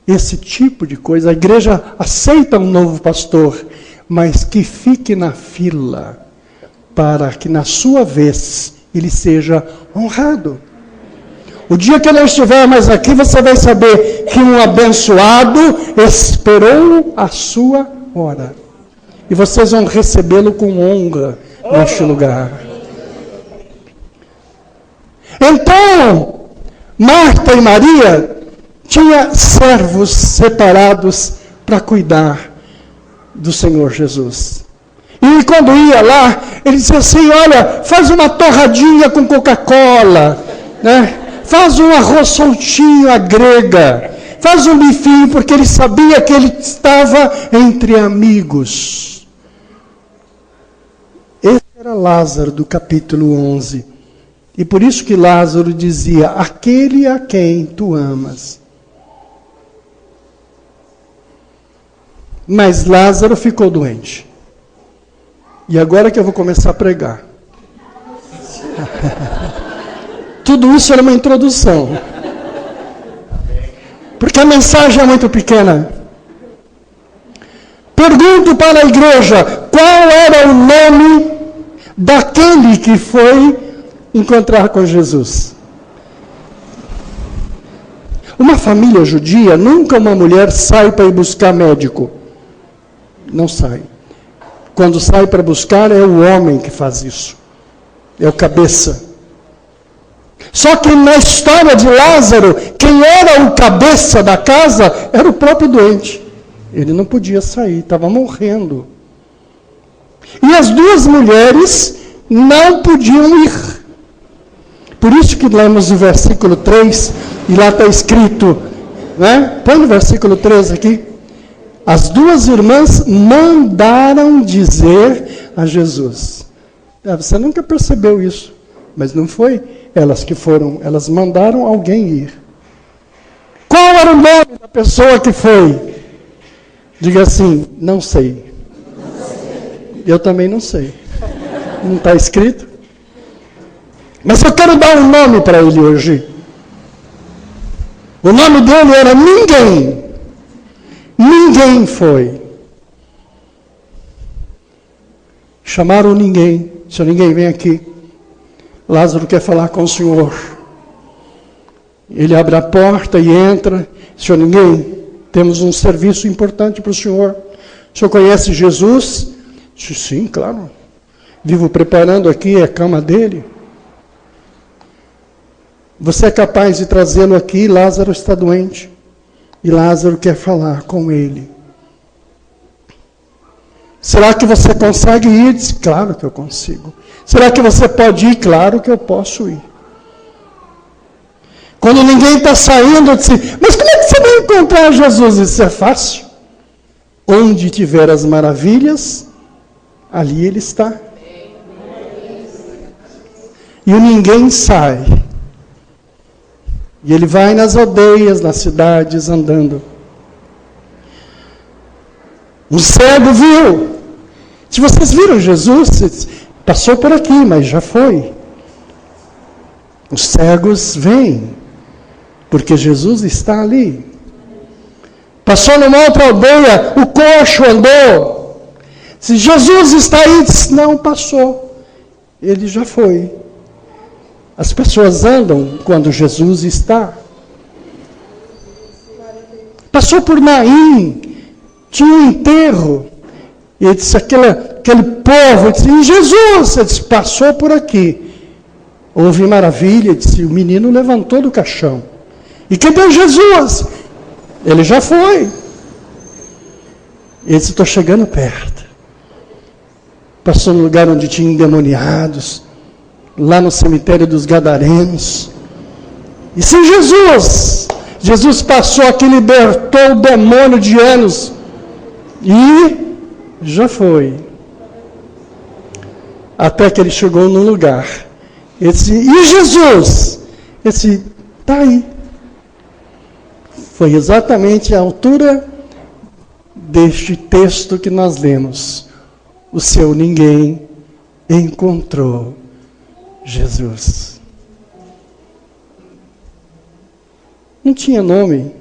esse tipo de coisa. A igreja aceita um novo pastor, mas que fique na fila para que na sua vez ele seja honrado. O dia que eu não estiver mais aqui, você vai saber que um abençoado esperou a sua hora. E vocês vão recebê-lo com honra neste lugar. Então, Marta e Maria tinham servos separados para cuidar do Senhor Jesus. E quando ia lá, ele dizia assim, olha, faz uma torradinha com Coca-Cola, né? Faz um arroz soltinho à grega, faz um bifinho, porque ele sabia que ele estava entre amigos. Esse era Lázaro do capítulo 11. E por isso que Lázaro dizia, aquele a quem tu amas. Mas Lázaro ficou doente. E agora que eu vou começar a pregar. Tudo isso era uma introdução. Porque a mensagem é muito pequena. Pergunto para a igreja, qual era o nome daquele que foi encontrar com Jesus? Uma família judia, nunca uma mulher sai para ir buscar médico. Não sai. Quando sai para buscar, é o homem que faz isso. É o cabeça. Só que na história de Lázaro, quem era o cabeça da casa era o próprio doente. Ele não podia sair, estava morrendo. E as duas mulheres não podiam ir. Por isso que lemos o versículo 3, e lá está escrito, né? Põe no versículo 3 aqui. As duas irmãs mandaram dizer a Jesus. Você nunca percebeu isso, mas não foi elas que foram, elas mandaram alguém ir. Qual era o nome da pessoa que foi? Diga assim, não sei. Eu também não sei. Não está escrito? Mas eu quero dar um nome para ele hoje. O nome dele era Ninguém. Ninguém foi. Chamaram ninguém. Senhor, ninguém vem aqui. Lázaro quer falar com o Senhor. Ele abre a porta e entra. Senhor, ninguém. Temos um serviço importante para o Senhor. O Senhor conhece Jesus? Sim, claro. Vivo preparando aqui a cama dele. Você é capaz de trazê-lo aqui? Lázaro está doente. E Lázaro quer falar com ele. Será que você consegue ir? Diz, claro que eu consigo. Será que você pode ir? Claro que eu posso ir. Quando ninguém está saindo, eu disse, mas como é que você vai encontrar Jesus? Isso é fácil. Onde tiver as maravilhas, ali ele está. E o ninguém sai. E ele vai nas aldeias, nas cidades, andando. Um cego viu. Se vocês viram Jesus, passou por aqui, mas já foi. Os cegos vêm, porque Jesus está ali. Passou numa outra aldeia, o coxo andou. Se Jesus está aí, disse, não, passou. Ele já foi. As pessoas andam quando Jesus está. Passou por Naim, tinha um enterro. E ele disse, aquele povo, disse, e Jesus? Ele disse, passou por aqui. Houve maravilha, ele disse, o menino levantou do caixão. E cadê Jesus? Ele já foi. Ele disse, estou chegando perto. Passou no lugar onde tinha endemoniados. Lá no cemitério dos Gadarenos. E se Jesus passou aqui, libertou o demônio de anos. E já foi. Até que ele chegou num lugar. Ele disse, e Jesus? Ele disse, está aí. Foi exatamente a altura deste texto que nós lemos. O seu ninguém encontrou Jesus. Não tinha nome.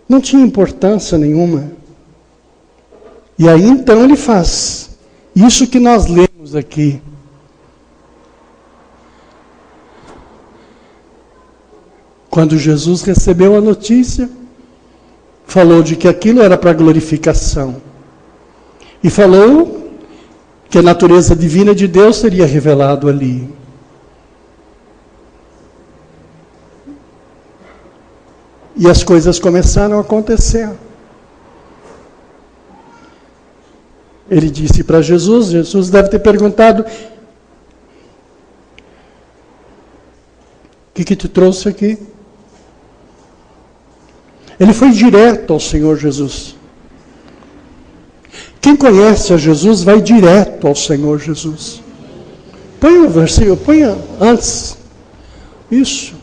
Não tinha importância nenhuma. E aí então ele faz isso que nós lemos aqui. Quando Jesus recebeu a notícia, falou de que aquilo era para glorificação. E falou que a natureza divina de Deus seria revelado ali. E as coisas começaram a acontecer. Ele disse para Jesus, Jesus deve ter perguntado: o que te trouxe aqui? Ele foi direto ao Senhor Jesus. Quem conhece a Jesus vai direto ao Senhor Jesus. Põe o versículo, põe antes. Isso.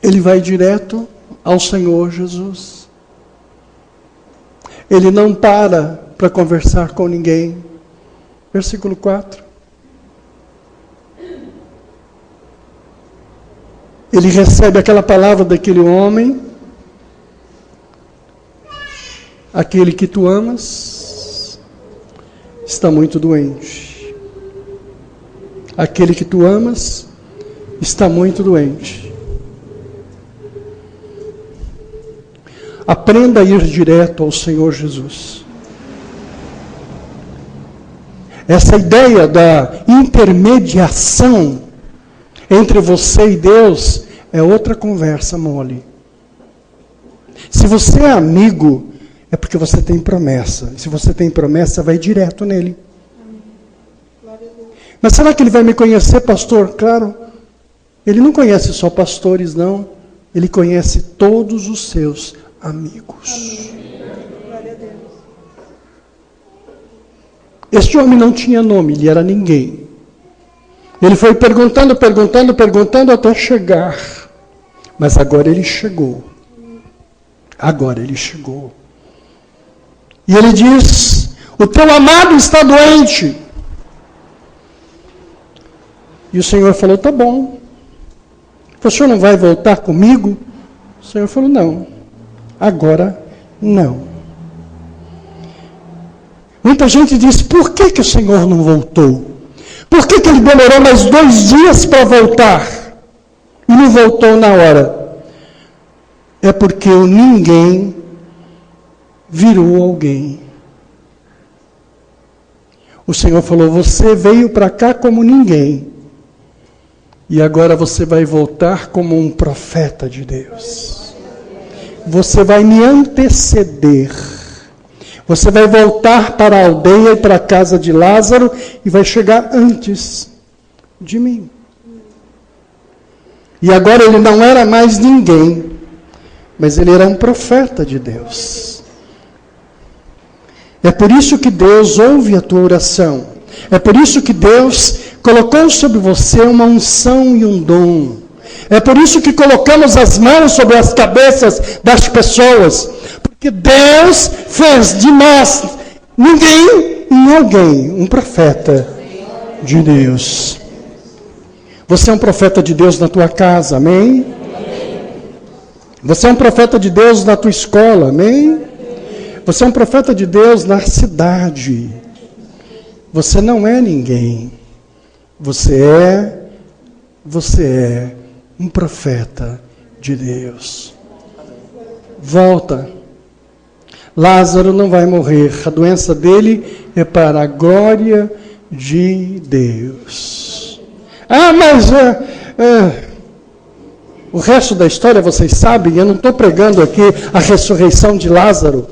Ele vai direto ao Senhor Jesus. Ele não para conversar com ninguém. Versículo 4. Ele recebe aquela palavra daquele homem: aquele que tu amas está muito doente. Aquele que tu amas está muito doente. Aprenda a ir direto ao Senhor Jesus. Essa ideia da intermediação entre você e Deus é outra conversa mole. Se você é amigo, é porque você tem promessa. Se você tem promessa, vai direto nele. Mas será que ele vai me conhecer, pastor? Claro. Ele não conhece só pastores, não. Ele conhece todos os seus amigos. Este homem não tinha nome, ele era ninguém. Ele foi perguntando até chegar. Mas agora ele chegou. Agora ele chegou. E ele diz: o teu amado está doente. E o Senhor falou: tá bom. O senhor não vai voltar comigo? O Senhor falou: não. Agora não. Muita gente diz: por que o Senhor não voltou? Por que ele demorou mais 2 dias para voltar? E não voltou na hora? É porque o ninguém virou alguém. O Senhor falou: você veio para cá como ninguém. E agora você vai voltar como um profeta de Deus. Você vai me anteceder. Você vai voltar para a aldeia e para a casa de Lázaro e vai chegar antes de mim. E agora ele não era mais ninguém, mas ele era um profeta de Deus. É por isso que Deus ouve a tua oração. É por isso que Deus colocou sobre você uma unção e um dom. É por isso que colocamos as mãos sobre as cabeças das pessoas. Porque Deus fez de nós, ninguém em alguém, um profeta de Deus. Você é um profeta de Deus na tua casa, amém? Você é um profeta de Deus na tua escola, amém? Você é um profeta de Deus na cidade. Você não é ninguém. Você é um profeta de Deus. Volta. Lázaro não vai morrer. A doença dele é para a glória de Deus. Ah, mas o resto da história vocês sabem. Eu não estou pregando aqui a ressurreição de Lázaro.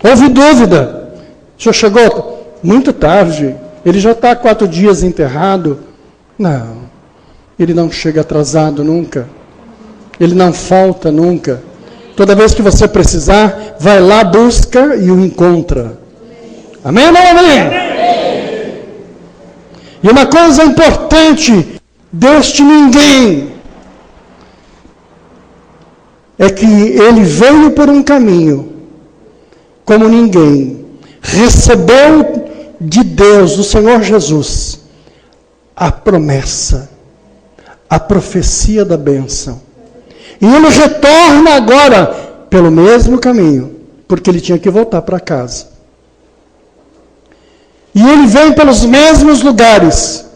Houve dúvida. O senhor chegou muito tarde. Ele já está há 4 dias enterrado. Não. Ele não chega atrasado nunca. Ele não falta nunca. Toda vez que você precisar, vai lá, busca e o encontra. Amém ou não amém? Amém. E uma coisa importante deste ninguém é que ele veio por um caminho como ninguém. Recebeu de Deus, do Senhor Jesus, a promessa, a profecia da bênção. E ele retorna agora pelo mesmo caminho, porque ele tinha que voltar para casa. E ele vem pelos mesmos lugares,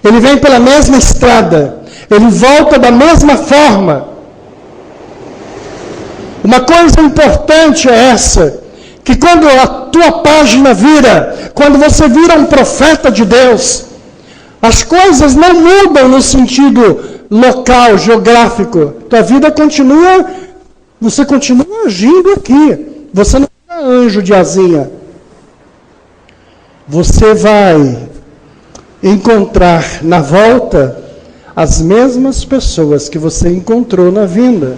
ele vem pela mesma estrada, ele volta da mesma forma. Uma coisa importante é essa, que quando a tua página vira, quando você vira um profeta de Deus, as coisas não mudam no sentido local, geográfico. Tua vida continua, você continua agindo aqui. Você não é anjo de asinha. Você vai encontrar na volta as mesmas pessoas que você encontrou na vinda.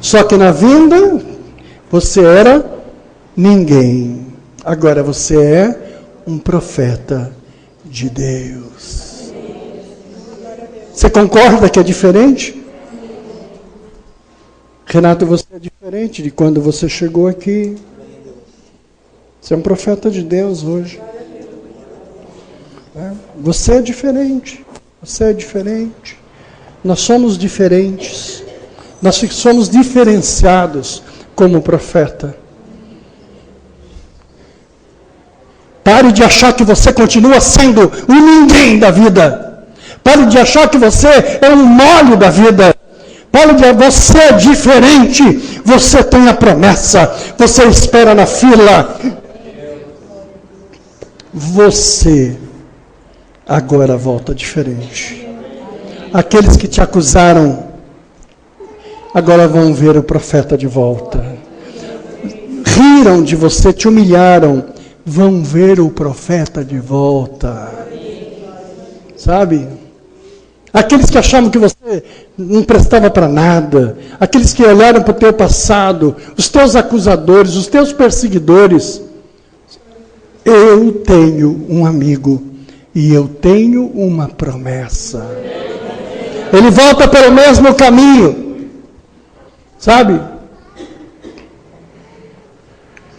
Só que na vinda, você era ninguém. Agora você é um profeta de Deus. Você concorda que é diferente? Renato, você é diferente de quando você chegou aqui. Você é um profeta de Deus hoje. Você é diferente. Você é diferente. Nós somos diferentes. Nós somos diferenciados como profeta. Pare de achar que você continua sendo o ninguém da vida. Pare de achar que você é um mole da vida. Pare de você é diferente. Você tem a promessa. Você espera na fila. Você agora volta diferente. Aqueles que te acusaram agora vão ver o profeta de volta. Riram de você, te humilharam, vão ver o profeta de volta. Sabe? Aqueles que achavam que você não prestava para nada, aqueles que olharam para o teu passado, os teus acusadores, os teus perseguidores. Eu tenho um amigo e eu tenho uma promessa. Ele volta pelo mesmo caminho. Sabe?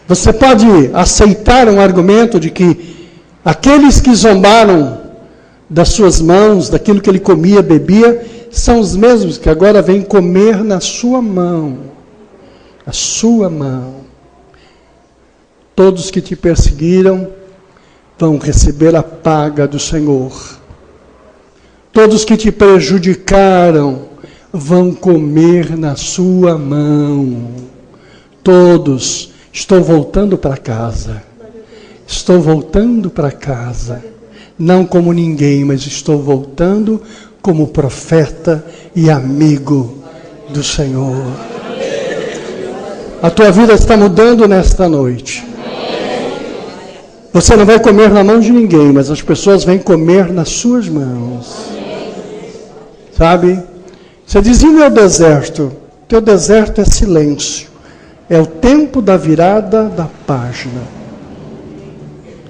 Você pode aceitar um argumento de que aqueles que zombaram das suas mãos, daquilo que ele comia, bebia, são os mesmos que agora vêm comer na sua mão. A sua mão. Todos que te perseguiram vão receber a paga do Senhor. Todos que te prejudicaram vão comer na sua mão. Todos. Estou voltando para casa. Estou voltando para casa. Não como ninguém, mas estou voltando como profeta e amigo do Senhor. A tua vida está mudando nesta noite. Você não vai comer na mão de ninguém, mas as pessoas vêm comer nas suas mãos. Sabe? Você diz, e o meu deserto? Teu deserto é silêncio. É o tempo da virada da página.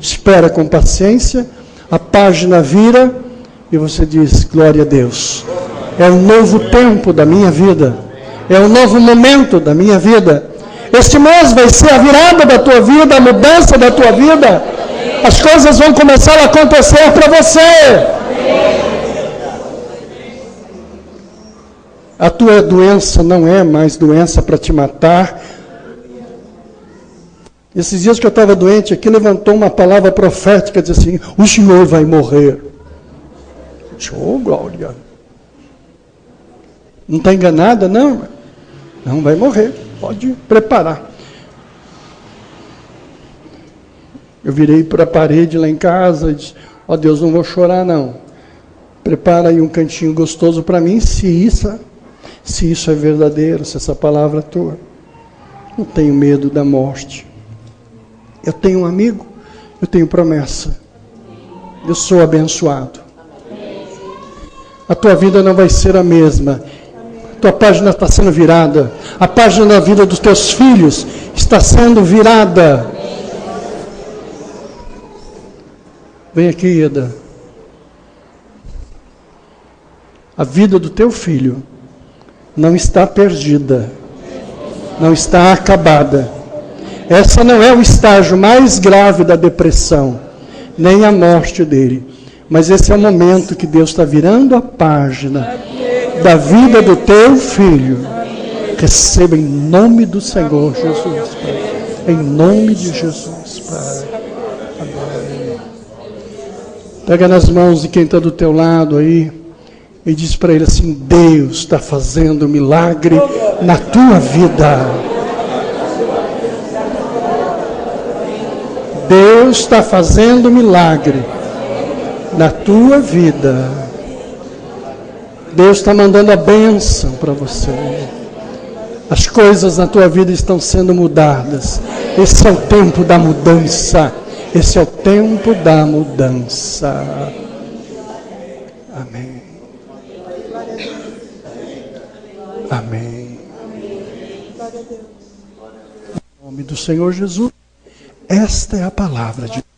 Espera com paciência, a página vira e você diz, glória a Deus. É um novo tempo da minha vida. É um novo momento da minha vida. Este mês vai ser a virada da tua vida, a mudança da tua vida. As coisas vão começar a acontecer para você. A tua doença não é mais doença para te matar. Esses dias que eu estava doente aqui, levantou uma palavra profética, diz assim, o Senhor vai morrer. Oh, glória. Não está enganada, não? Não vai morrer, pode preparar. Eu virei para a parede lá em casa e disse, ó Deus, não vou chorar não. Prepara aí um cantinho gostoso para mim, se isso é verdadeiro, se essa palavra é tua. Não tenho medo da morte. Eu tenho um amigo, eu tenho promessa. Eu sou abençoado. A tua vida não vai ser a mesma. A tua página está sendo virada. A página da vida dos teus filhos está sendo virada. Vem aqui, Eda. A vida do teu filho não está perdida. Não está acabada. Essa não é o estágio mais grave da depressão, nem a morte dele. Mas esse é o momento que Deus está virando a página da vida do teu filho. Receba em nome do Senhor Jesus, Pai. Em nome de Jesus, Pai. Amém. Pega nas mãos de quem está do teu lado aí e diz para ele assim: Deus está fazendo um milagre na tua vida. Deus está fazendo um milagre na tua vida. Deus está mandando a bênção para você. As coisas na tua vida estão sendo mudadas. Esse é o tempo da mudança. Esse é o tempo da mudança. Amém. Amém. Em nome do Senhor Jesus, esta é a palavra de Deus.